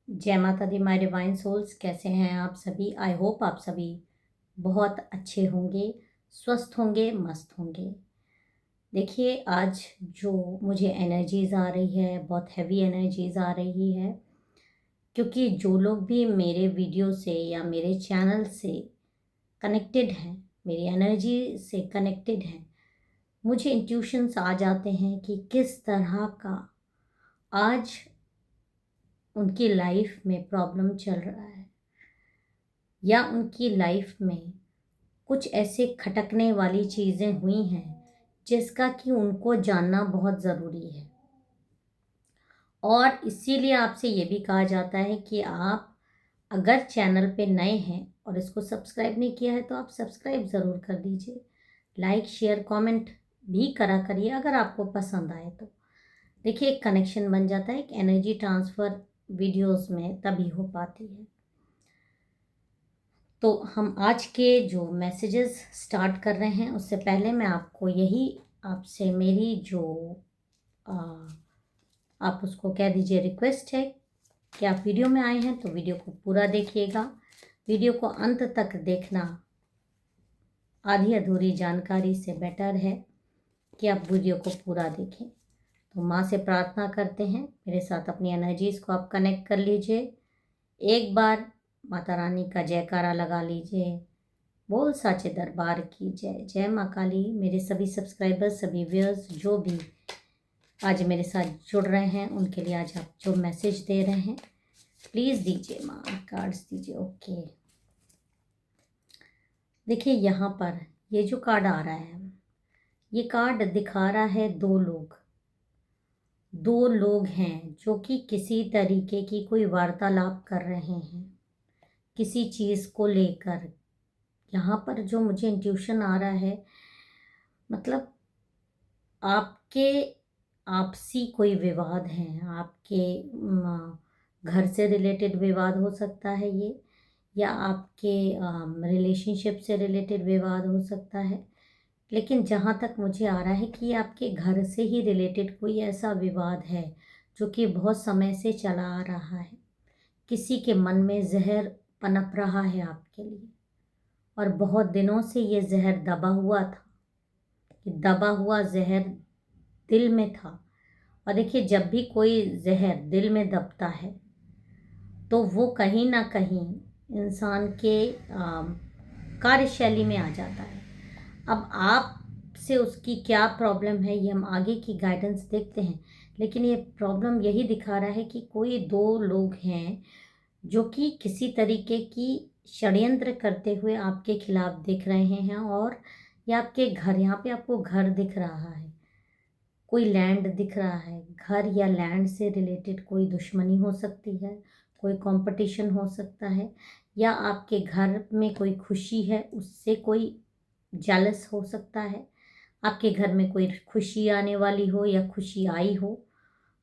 जय माता दी my divine souls, कैसे हैं आप सभी। आई होप आप सभी बहुत अच्छे होंगे, स्वस्थ होंगे, मस्त होंगे। देखिए, आज जो मुझे एनर्जीज आ रही है, बहुत हैवी एनर्जीज आ रही है, क्योंकि जो लोग भी मेरे वीडियो से या मेरे चैनल से कनेक्टेड हैं, मेरी एनर्जी से कनेक्टेड हैं, मुझे इंट्यूशंस आ जाते हैं कि किस तरह का आज उनकी लाइफ में प्रॉब्लम चल रहा है, या उनकी लाइफ में कुछ ऐसे खटकने वाली चीज़ें हुई हैं जिसका कि उनको जानना बहुत ज़रूरी है। और इसीलिए आपसे ये भी कहा जाता है कि आप अगर चैनल पे नए हैं और इसको सब्सक्राइब नहीं किया है तो आप सब्सक्राइब ज़रूर कर दीजिए। लाइक शेयर कमेंट भी करा करिए अगर आपको पसंद आए तो। देखिए, एक कनेक्शन बन जाता है, एक एनर्जी ट्रांसफ़र वीडियोस में तभी हो पाती है। तो हम आज के जो मैसेजेस स्टार्ट कर रहे हैं उससे पहले मैं आपको यही आपसे मेरी जो आ, आप उसको कह दीजिए रिक्वेस्ट है कि आप वीडियो में आए हैं तो वीडियो को पूरा देखिएगा। वीडियो को अंत तक देखना आधी अधूरी जानकारी से बेटर है कि आप वीडियो को पूरा देखें। तो माँ से प्रार्थना करते हैं, मेरे साथ अपनी एनर्जीज़ को आप कनेक्ट कर लीजिए। एक बार माता रानी का जयकारा लगा लीजिए। बोल साचे दरबार की जय। जय माँ काली। मेरे सभी सब्सक्राइबर्स, सभी व्यूअर्स जो भी आज मेरे साथ जुड़ रहे हैं, उनके लिए आज आप जो मैसेज दे रहे हैं प्लीज़ दीजिए माँ, कार्ड्स दीजिए। ओके, देखिए यहाँ पर ये जो कार्ड आ रहा है, ये कार्ड दिखा रहा है दो लोग हैं जो कि किसी तरीके की कोई वार्तालाप कर रहे हैं किसी चीज़ को लेकर। यहाँ पर जो मुझे इंट्यूशन आ रहा है, मतलब आपके आपसी कोई विवाद है, आपके घर से रिलेटेड विवाद हो सकता है ये, या आपके रिलेशनशिप से रिलेटेड विवाद हो सकता है। लेकिन जहाँ तक मुझे आ रहा है कि आपके घर से ही रिलेटेड कोई ऐसा विवाद है जो कि बहुत समय से चला आ रहा है। किसी के मन में जहर पनप रहा है आपके लिए, और बहुत दिनों से ये जहर दबा हुआ था। कि दबा हुआ जहर दिल में था। और देखिए, जब भी कोई जहर दिल में दबता है तो वो कहीं ना कहीं इंसान के कार्यशैली में आ जाता है। अब आप से उसकी क्या प्रॉब्लम है ये हम आगे की गाइडेंस देखते हैं, लेकिन ये प्रॉब्लम यही दिखा रहा है कि कोई दो लोग हैं जो कि किसी तरीके की षड्यंत्र करते हुए आपके खिलाफ दिख रहे हैं। और ये आपके घर, यहाँ पे आपको घर दिख रहा है, कोई लैंड दिख रहा है। घर या लैंड से रिलेटेड कोई दुश्मनी हो सकती है, कोई कंपटीशन हो सकता है, या आपके घर में कोई खुशी है उससे कोई जेलस हो सकता है। आपके घर में कोई खुशी आने वाली हो या खुशी आई हो।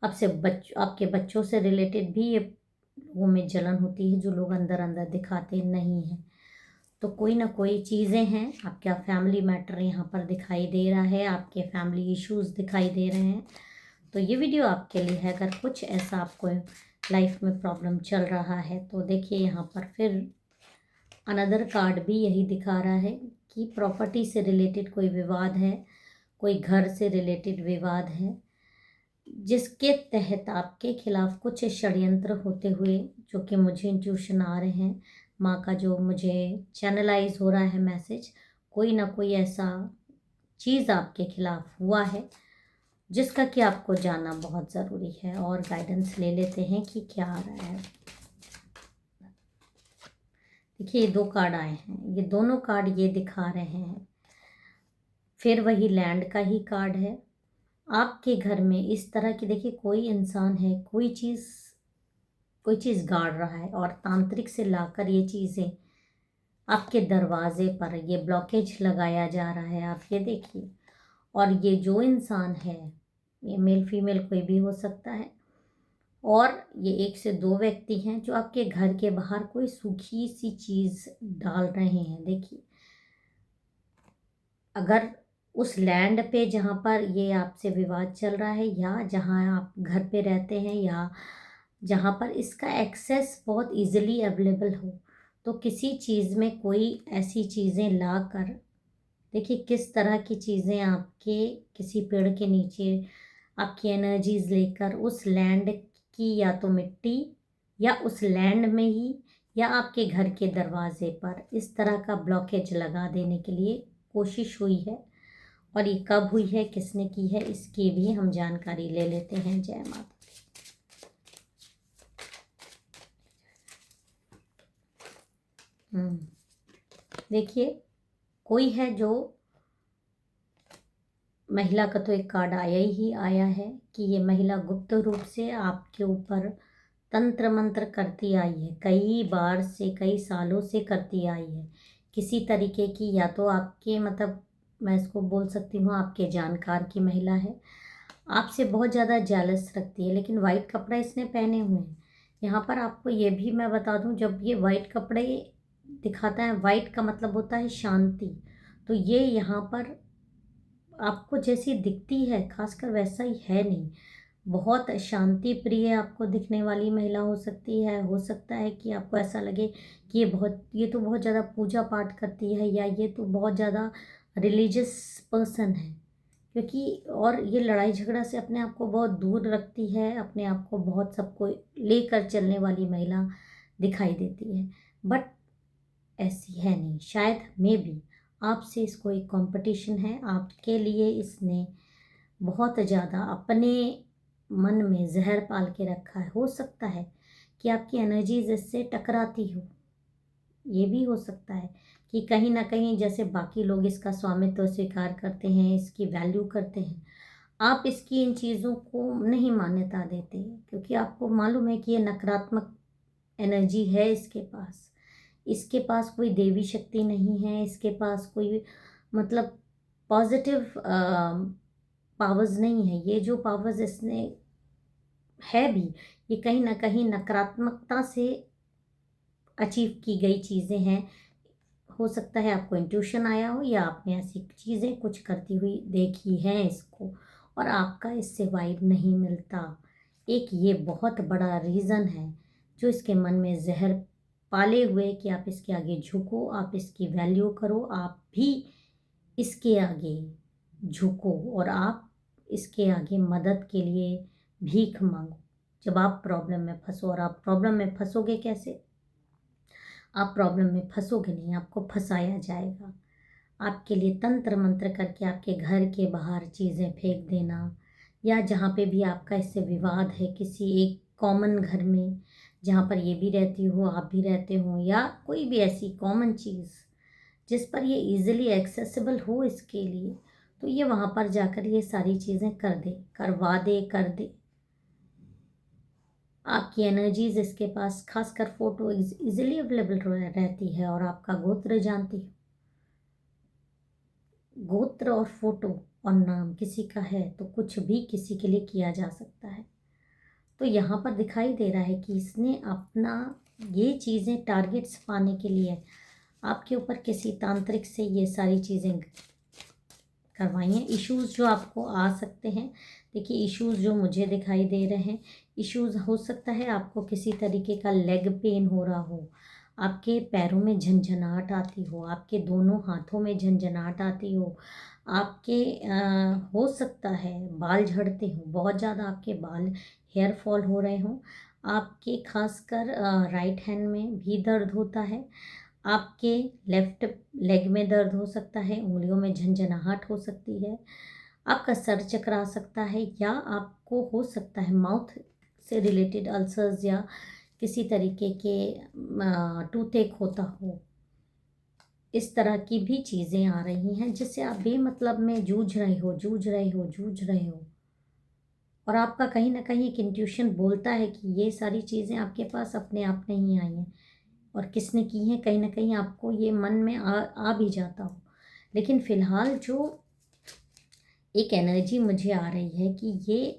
आपके बच्चों से रिलेटेड भी ये लोगों में जलन होती है, जो लोग अंदर अंदर दिखाते नहीं हैं। तो कोई ना कोई चीज़ें हैं। आपका फैमिली मैटर यहाँ पर दिखाई दे रहा है, आपके फैमिली इश्यूज दिखाई दे रहे हैं। तो ये वीडियो आपके लिए है। अगर कुछ ऐसा आपको लाइफ में प्रॉब्लम चल रहा है तो देखिए, यहाँ पर फिर अनदर कार्ड भी यही दिखा रहा है कि प्रॉपर्टी से रिलेटेड कोई विवाद है, कोई घर से रिलेटेड विवाद है, जिसके तहत आपके खिलाफ कुछ षड्यंत्र होते हुए, जो कि मुझे इंट्यूशन आ रहे हैं, माँ का जो मुझे चैनलाइज हो रहा है मैसेज, कोई ना कोई ऐसा चीज़ आपके खिलाफ हुआ है जिसका कि आपको जानना बहुत ज़रूरी है। और गाइडेंस ले लेते हैं कि क्या आ रहा है। देखिए, ये दो कार्ड आए हैं, ये दोनों कार्ड ये दिखा रहे हैं, फिर वही लैंड का ही कार्ड है। आपके घर में इस तरह की, देखिए, कोई इंसान है, कोई चीज़ गाड़ रहा है, और तांत्रिक से लाकर ये चीज़ें आपके दरवाजे पर ये ब्लॉकेज लगाया जा रहा है। आप ये देखिए, और ये जो इंसान है, ये मेल फीमेल कोई भी हो सकता है, और ये एक से दो व्यक्ति हैं जो आपके घर के बाहर कोई सूखी सी चीज़ डाल रहे हैं। देखिए, अगर उस लैंड पे जहाँ पर ये आपसे विवाद चल रहा है, या जहाँ आप घर पे रहते हैं, या जहाँ पर इसका एक्सेस बहुत इजीली अवेलेबल हो। तो किसी चीज़ में कोई ऐसी चीज़ें ला कर, देखिए किस तरह की चीज़ें आपके किसी पेड़ के नीचे आपकी एनर्जीज लेकर उस लैंड की या तो मिट्टी या उस लैंड में ही या आपके घर के दरवाजे पर इस तरह का ब्लॉकेज लगा देने के लिए कोशिश हुई है। और ये कब हुई है, किसने की है, इसकी भी हम जानकारी ले लेते हैं। जय माता। देखिए, कोई है जो महिला का तो एक कार्ड आया ही आया है कि ये महिला गुप्त रूप से आपके ऊपर तंत्र मंत्र करती आई है, कई बार से, कई सालों से करती आई है। किसी तरीके की, या तो आपके मतलब मैं इसको बोल सकती हूँ आपके जानकार की महिला है, आपसे बहुत ज़्यादा जेलस रखती है। लेकिन वाइट कपड़ा इसने पहने हुए हैं। यहाँ पर आपको ये भी मैं बता दूँ, जब ये वाइट कपड़े दिखाता है, वाइट का मतलब होता है शांति। तो ये यहाँ पर आपको जैसी दिखती है खासकर वैसा ही है नहीं। बहुत शांति प्रिय आपको दिखने वाली महिला हो सकती है। हो सकता है कि आपको ऐसा लगे कि ये तो बहुत ज़्यादा पूजा पाठ करती है, या ये तो बहुत ज़्यादा रिलीजियस पर्सन है। क्योंकि और ये लड़ाई झगड़ा से अपने आप को बहुत दूर रखती है, अपने आप को बहुत सबको लेकर चलने वाली महिला दिखाई देती है। बट ऐसी है नहीं। शायद मे बी आपसे इसको एक कंपटीशन है, आपके लिए इसने बहुत ज़्यादा अपने मन में जहर पाल के रखा है। हो सकता है कि आपकी एनर्जीज इससे टकराती हो। ये भी हो सकता है कि कहीं ना कहीं जैसे बाकी लोग इसका स्वामित्व स्वीकार करते हैं, इसकी वैल्यू करते हैं, आप इसकी इन चीज़ों को नहीं मान्यता देते हैं, क्योंकि आपको मालूम है कि ये नकारात्मक एनर्जी है इसके पास। इसके पास कोई देवी शक्ति नहीं है, इसके पास कोई मतलब पॉजिटिव पावर्स नहीं है। ये जो पावर्स इसने है भी, ये कहीं ना कहीं नकारात्मकता से अचीव की गई चीज़ें हैं। हो सकता है आपको इंट्यूशन आया हो, या आपने ऐसी चीज़ें कुछ करती हुई देखी हैं इसको, और आपका इससे वाइब नहीं मिलता। एक ये बहुत बड़ा रीज़न है जो इसके मन में जहर पाले हुए कि आप इसके आगे झुको, आप इसकी वैल्यू करो, आप भी इसके आगे झुको, और आप इसके आगे मदद के लिए भीख मांगो। जब आप प्रॉब्लम में फंसो, और आप प्रॉब्लम में फंसोगे कैसे? आप प्रॉब्लम में फंसोगे नहीं, आपको फंसाया जाएगा। आपके लिए तंत्र मंत्र करके आपके घर के बाहर चीज़ें फेंक देना, या जहाँ पे भी आपका इससे विवाद है, किसी एक कॉमन घर में जहाँ पर ये भी रहती हो, आप भी रहते हो, या कोई भी ऐसी कॉमन चीज़ जिस पर ये इजीली एक्सेसिबल हो इसके लिए, तो ये वहाँ पर जाकर ये सारी चीज़ें कर दे, करवा दे, कर दे। आपकी एनर्जीज इसके पास, खासकर फोटो इजीली अवेलेबल रहती है, और आपका गोत्र जानती है। गोत्र और फोटो और नाम किसी का है तो कुछ भी किसी के लिए किया जा सकता है। तो यहाँ पर दिखाई दे रहा है कि इसने अपना ये चीज़ें टारगेट्स पाने के लिए आपके ऊपर किसी तांत्रिक से ये सारी चीज़ें करवाई हैं। इश्यूज़ जो आपको आ सकते हैं, देखिए इश्यूज़ जो मुझे दिखाई दे रहे हैं, इश्यूज़ हो सकता है आपको किसी तरीके का लेग पेन हो रहा हो, आपके पैरों में झंझनाहट आती हो, आपके दोनों हाथों में झंझनाहट आती हो, आपके हो सकता है बाल झड़ते हो, बहुत ज़्यादा आपके बाल हेयर फॉल हो रहे हों, आपके खासकर राइट हैंड में भी दर्द होता है, आपके लेफ्ट लेग में दर्द हो सकता है, उंगलियों में झंझनाहट हो सकती है, आपका सर चकरा सकता है, या आपको हो सकता है माउथ से रिलेटेड अल्सर्स या किसी तरीके के टूथेक होता हो। इस तरह की भी चीज़ें आ रही हैं जिससे आप बेमतलब में जूझ रहे हो, जूझ रहे हो, जूझ रहे हो। और आपका कहीं ना कहीं एक इंट्यूशन बोलता है कि ये सारी चीज़ें आपके पास अपने आप नहीं आई हैं, और किसने की हैं कहीं ना कहीं आपको ये मन में आ भी जाता हो। लेकिन फ़िलहाल जो एक एनर्जी मुझे आ रही है कि ये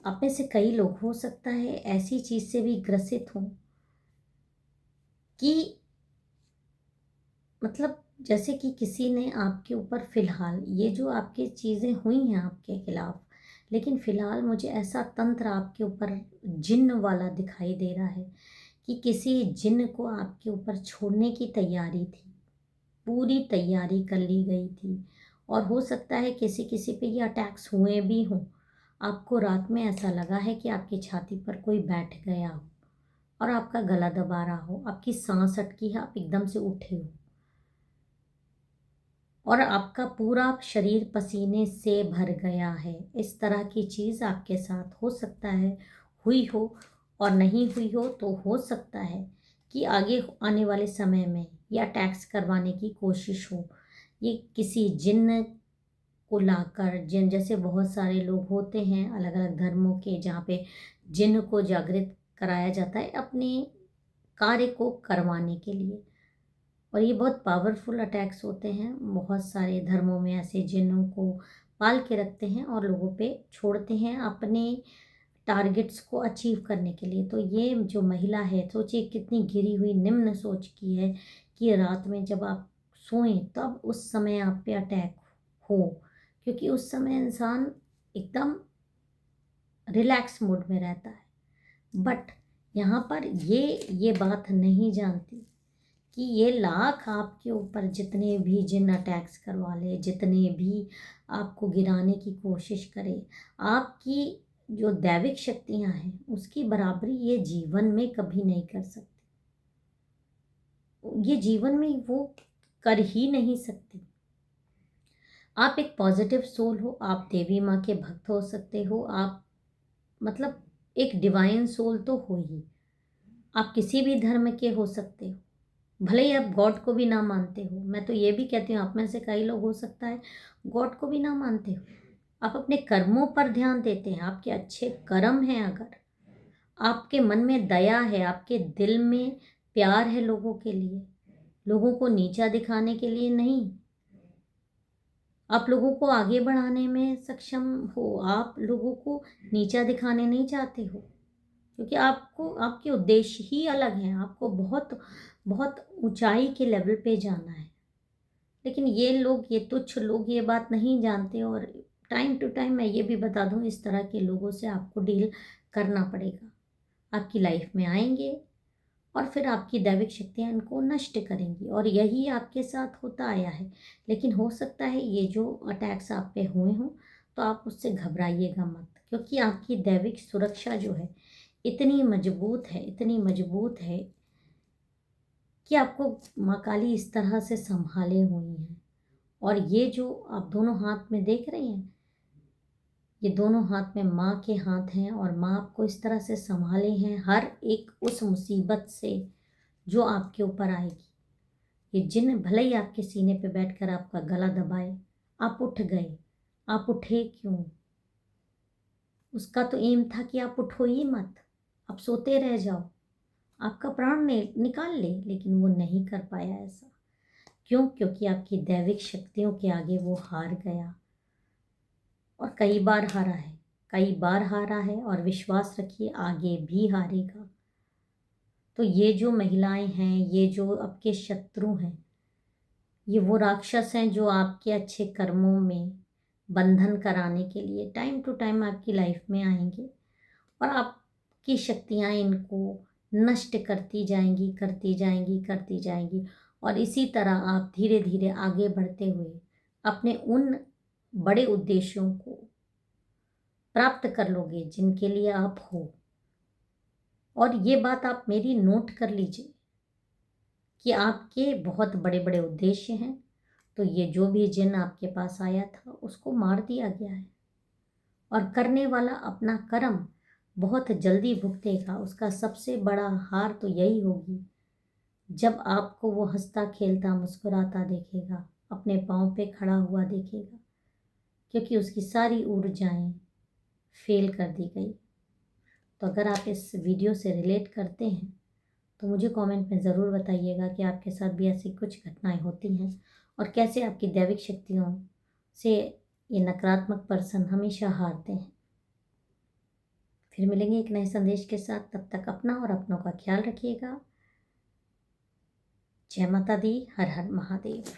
आप में से कई लोग हो सकता है ऐसी चीज़ से भी ग्रसित हों कि मतलब जैसे कि किसी ने आपके ऊपर फ़िलहाल ये जो आपकी चीज़ें हुई हैं आपके खिलाफ़, लेकिन फ़िलहाल मुझे ऐसा तंत्र आपके ऊपर जिन्न वाला दिखाई दे रहा है कि किसी जिन्न को आपके ऊपर छोड़ने की तैयारी थी, पूरी तैयारी कर ली गई थी। और हो सकता है किसी किसी पे ये अटैक्स हुए भी हों। आपको रात में ऐसा लगा है कि आपकी छाती पर कोई बैठ गया हो और आपका गला दबा रहा हो, आपकी सांस अटकी है, आप एकदम से उठे हो और आपका पूरा शरीर पसीने से भर गया है। इस तरह की चीज़ आपके साथ हो सकता है, हुई हो, और नहीं हुई हो तो हो सकता है कि आगे आने वाले समय में या टैक्स करवाने की कोशिश हो। ये किसी जिन्न को लाकर, जिन जैसे बहुत सारे लोग होते हैं अलग अलग धर्मों के, जहाँ पे जिन्न को जागृत कराया जाता है अपने कार्य को करवाने के लिए। और ये बहुत पावरफुल अटैक्स होते हैं। बहुत सारे धर्मों में ऐसे जिन्नों को पाल के रखते हैं और लोगों पे छोड़ते हैं अपने टारगेट्स को अचीव करने के लिए। तो ये जो महिला है, सोचिए कितनी गिरी हुई निम्न सोच की है कि रात में जब आप सोएं तब उस समय आप पे अटैक हो, क्योंकि उस समय इंसान एकदम रिलैक्स मूड में रहता है। बट यहाँ पर ये बात नहीं जानती कि ये लाख आपके ऊपर जितने भी जिन अटैक्स करवा ले, जितने भी आपको गिराने की कोशिश करे, आपकी जो दैविक शक्तियां हैं उसकी बराबरी ये जीवन में कभी नहीं कर सकती। ये जीवन में वो कर ही नहीं सकती। आप एक पॉजिटिव सोल हो, आप देवी माँ के भक्त हो सकते हो, आप मतलब एक डिवाइन सोल तो हो ही। आप किसी भी धर्म के हो सकते हो, भले ही आप गॉड को भी ना मानते हो। मैं तो ये भी कहती हूँ आप में से कई लोग हो सकता है गॉड को भी ना मानते हो, आप अपने कर्मों पर ध्यान देते हैं। आपके अच्छे कर्म हैं, अगर आपके मन में दया है, आपके दिल में प्यार है लोगों के लिए, लोगों को नीचा दिखाने के लिए नहीं, आप लोगों को आगे बढ़ाने में सक्षम हो, आप लोगों को नीचा दिखाने नहीं चाहते हो, क्योंकि आपको आपके उद्देश्य ही अलग हैं। आपको बहुत बहुत ऊंचाई के लेवल पे जाना है। लेकिन ये लोग, ये तुच्छ लोग ये बात नहीं जानते। और टाइम टू टाइम मैं ये भी बता दूं, इस तरह के लोगों से आपको डील करना पड़ेगा। आपकी लाइफ में आएंगे और फिर आपकी दैविक शक्तियाँ इनको नष्ट करेंगी, और यही आपके साथ होता आया है। लेकिन हो सकता है ये जो अटैक्स आप पे हुए हों तो आप उससे घबराइएगा मत, क्योंकि आपकी दैविक सुरक्षा जो है इतनी मजबूत है, इतनी मजबूत है कि आपको माँ काली इस तरह से संभाले हुई हैं। और ये जो आप दोनों हाथ में देख रहे हैं, ये दोनों हाथ में माँ के हाथ हैं और माँ आपको इस तरह से संभाले हैं हर एक उस मुसीबत से जो आपके ऊपर आएगी। ये जिन्न भले ही आपके सीने पे बैठकर आपका गला दबाए, आप उठ गए, आप उठे क्यों? उसका तो एम था कि आप उठो ही मत, आप सोते रह जाओ, आपका प्राण निकाल ले, लेकिन वो नहीं कर पाया ऐसा। क्यों? क्योंकि आपकी दैविक शक्तियों के आगे वो हार गया, और कई बार हारा है, कई बार हारा है, और विश्वास रखिए आगे भी हारेगा। तो ये जो महिलाएं हैं, ये जो आपके शत्रु हैं, ये वो राक्षस हैं जो आपके अच्छे कर्मों में बंधन कराने के लिए टाइम टू टाइम आपकी लाइफ में आएंगे, और आपकी शक्तियाँ इनको नष्ट करती जाएंगी, करती जाएंगी, करती जाएंगी। और इसी तरह आप धीरे धीरे आगे बढ़ते हुए अपने उन बड़े उद्देश्यों को प्राप्त कर लोगे जिनके लिए आप हो। और ये बात आप मेरी नोट कर लीजिए कि आपके बहुत बड़े बड़े उद्देश्य हैं। तो ये जो भी जिन आपके पास आया था उसको मार दिया गया है, और करने वाला अपना कर्म बहुत जल्दी भुगतेगा। उसका सबसे बड़ा हार तो यही होगी जब आपको वो हंसता खेलता मुस्कुराता देखेगा, अपने पाँव पे खड़ा हुआ देखेगा, क्योंकि उसकी सारी ऊर्जाएं फेल कर दी गई। तो अगर आप इस वीडियो से रिलेट करते हैं तो मुझे कमेंट में ज़रूर बताइएगा कि आपके साथ भी ऐसी कुछ घटनाएं होती हैं, और कैसे आपकी दैविक शक्तियों से ये नकारात्मक पर्सन हमेशा हारते हैं। फिर मिलेंगे एक नए संदेश के साथ, तब तक अपना और अपनों का ख्याल रखिएगा। जय माता दी, हर हर महादेव।